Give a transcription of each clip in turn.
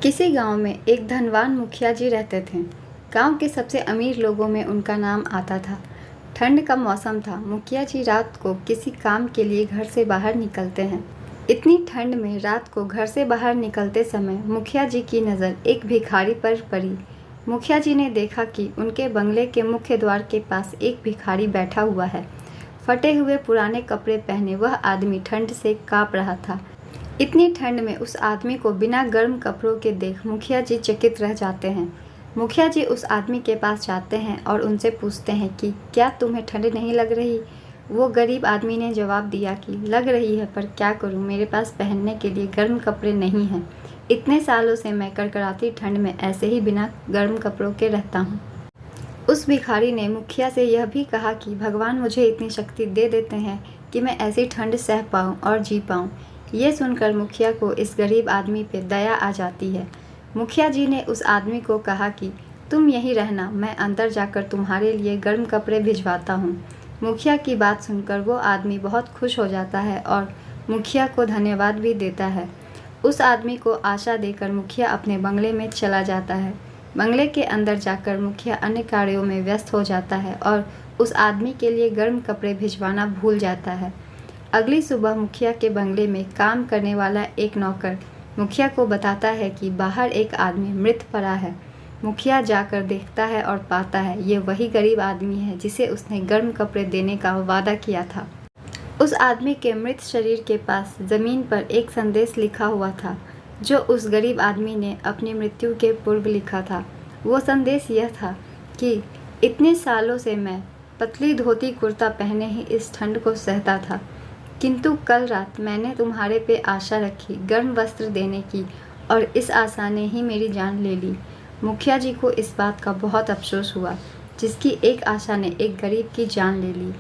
किसी गांव में एक धनवान मुखिया जी रहते थे। गांव के सबसे अमीर लोगों में उनका नाम आता था। ठंड का मौसम था। मुखिया जी रात को किसी काम के लिए घर से बाहर निकलते हैं। इतनी ठंड में रात को घर से बाहर निकलते समय मुखिया जी की नज़र एक भिखारी पर पड़ी। मुखिया जी ने देखा कि उनके बंगले के मुख्य द्वार के पास एक भिखारी बैठा हुआ है। फटे हुए पुराने कपड़े पहने वह आदमी ठंड से काँप रहा था। इतनी ठंड में उस आदमी को बिना गर्म कपड़ों के देख मुखिया जी चकित रह जाते हैं। मुखिया जी उस आदमी के पास जाते हैं और उनसे पूछते हैं कि क्या तुम्हें ठंड नहीं लग रही। वो गरीब आदमी ने जवाब दिया कि लग रही है, पर क्या करूं, मेरे पास पहनने के लिए गर्म कपड़े नहीं हैं। इतने सालों से मैं कड़कड़ाती ठंड में ऐसे ही बिना गर्म कपड़ों के रहता हूँ। उस भिखारी ने मुखिया से यह भी कहा कि भगवान मुझे इतनी शक्ति दे देते हैं कि मैं ऐसी ठंड सह पाऊँ और जी पाऊँ। ये सुनकर मुखिया को इस गरीब आदमी पे दया आ जाती है। मुखिया जी ने उस आदमी को कहा कि तुम यहीं रहना, मैं अंदर जाकर तुम्हारे लिए गर्म कपड़े भिजवाता हूँ। मुखिया की बात सुनकर वो आदमी बहुत खुश हो जाता है और मुखिया को धन्यवाद भी देता है। उस आदमी को आशा देकर मुखिया अपने बंगले में चला जाता है। बंगले के अंदर जाकर मुखिया अन्य कार्यों में व्यस्त हो जाता है और उस आदमी के लिए गर्म कपड़े भिजवाना भूल जाता है। अगली सुबह मुखिया के बंगले में काम करने वाला एक नौकर मुखिया को बताता है कि बाहर एक आदमी मृत पड़ा है। मुखिया जाकर देखता है और पाता है ये वही गरीब आदमी है जिसे उसने गर्म कपड़े देने का वादा किया था। उस आदमी के मृत शरीर के पास ज़मीन पर एक संदेश लिखा हुआ था जो उस गरीब आदमी ने अपनी मृत्यु के पूर्व लिखा था। वो संदेश यह था कि इतने सालों से मैं पतली धोती कुर्ता पहने ही इस ठंड को सहता था, किंतु कल रात मैंने तुम्हारे पे आशा रखी गर्म वस्त्र देने की और इस आशा ने ही मेरी जान ले ली। मुखिया जी को इस बात का बहुत अफसोस हुआ जिसकी एक आशा ने एक गरीब की जान ले ली।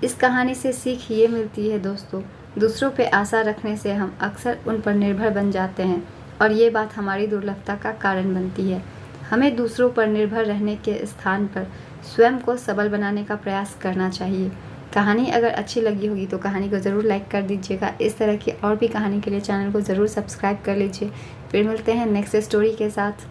इस कहानी से सीख ये मिलती है दोस्तों, दूसरों पे आशा रखने से हम अक्सर उन पर निर्भर बन जाते हैं और ये बात हमारी दुर्लभता का कारण बनती है। हमें दूसरों पर निर्भर रहने के स्थान पर स्वयं को सबल बनाने का प्रयास करना चाहिए। कहानी अगर अच्छी लगी होगी तो कहानी को ज़रूर लाइक कर दीजिएगा। इस तरह की और भी कहानी के लिए चैनल को ज़रूर सब्सक्राइब कर लीजिए। फिर मिलते हैं नेक्स्ट स्टोरी के साथ।